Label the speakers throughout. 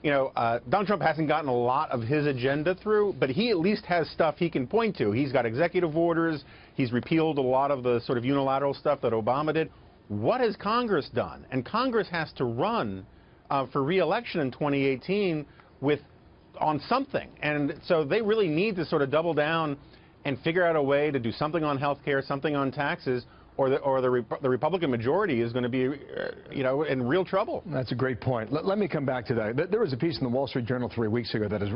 Speaker 1: Donald Trump hasn't gotten a lot of his agenda through, but he at least has stuff he can point to. He's got executive orders. He's repealed a lot of the sort of unilateral stuff that Obama did. What has Congress done? And Congress has to run for re-election in 2018 on something. And so they really need to sort of double down and figure out a way to do something on health care, something on taxes, or the Republican majority is going to be, in real trouble.
Speaker 2: That's a great point. Let me come back to that. There was a piece in the Wall Street Journal 3 weeks ago that is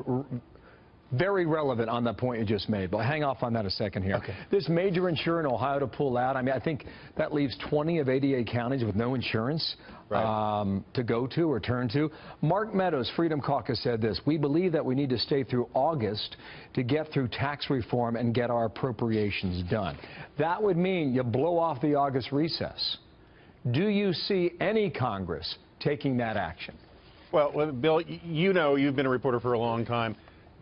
Speaker 2: very relevant on that point you just made, but hang off on that a second here.
Speaker 1: Okay.
Speaker 2: This major insurer in Ohio to pull out, I think that leaves 20 of 88 counties with no insurance to go to or turn to. Mark Meadows, Freedom Caucus, said this: "We believe that we need to stay through August to get through tax reform and get our appropriations done." That would mean you blow off the August recess. Do you see any Congress taking that action?
Speaker 1: Well, Bill, you've been a reporter for a long time.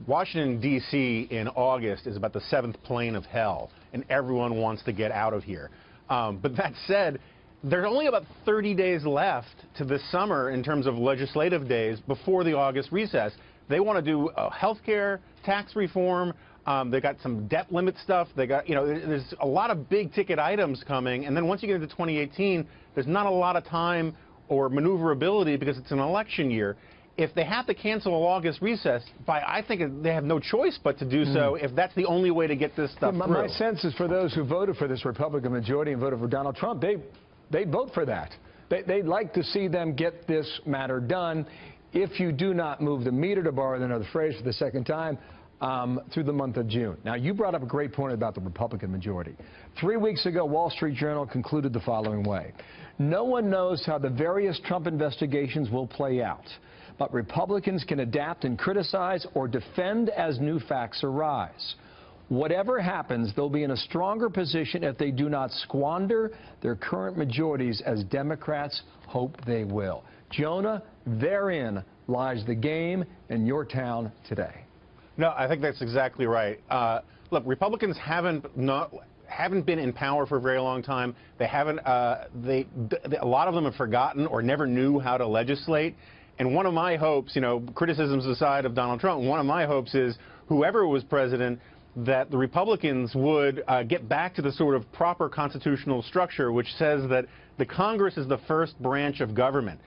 Speaker 1: Washington, D.C. in August is about the seventh plane of hell, and everyone wants to get out of here. But that said, there's only about 30 days left to this summer in terms of legislative days before the August recess. They want to do health care, tax reform. They got some debt limit stuff. They got, there's a lot of big ticket items coming. And then once you get into 2018, there's not a lot of time or maneuverability because it's an election year. If they have to cancel an August recess, I think they have no choice but to do so if that's the only way to get this stuff through.
Speaker 2: My sense is for those who voted for this Republican majority and voted for Donald Trump, they'd vote for that. They'd like to see them get this matter done if you do not move the meter, to borrow another phrase for the second time, through the month of June. Now, you brought up a great point about the Republican majority. 3 weeks ago, Wall Street Journal concluded the following way: "No one knows how the various Trump investigations will play out, but Republicans can adapt and criticize or defend as new facts arise. Whatever happens, they'll be in a stronger position if they do not squander their current majorities as Democrats hope they will." Jonah, therein lies the game in your town today.
Speaker 1: No, I think that's exactly right. Look, Republicans haven't been in power for a very long time. They haven't. A lot of them have forgotten or never knew how to legislate. And one of my hopes, criticisms aside of Donald Trump, one of my hopes is whoever was president, that the Republicans would get back to the sort of proper constitutional structure, which says that the Congress is the first branch of government.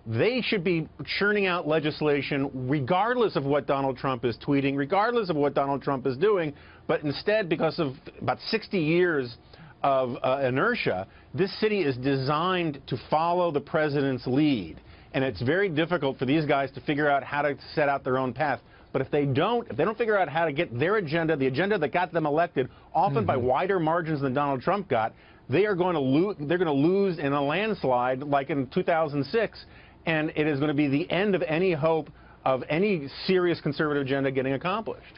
Speaker 1: They should be churning out legislation regardless of what Donald Trump is tweeting, regardless of what Donald Trump is doing. But instead, because of about 60 years of inertia, this city is designed to follow the president's lead. And it's very difficult for these guys to figure out how to set out their own path. But if they don't figure out how to get their agenda, the agenda that got them elected, often by wider margins than Donald Trump got, they're going to lose in a landslide like in 2006. And it is going to be the end of any hope of any serious conservative agenda getting accomplished.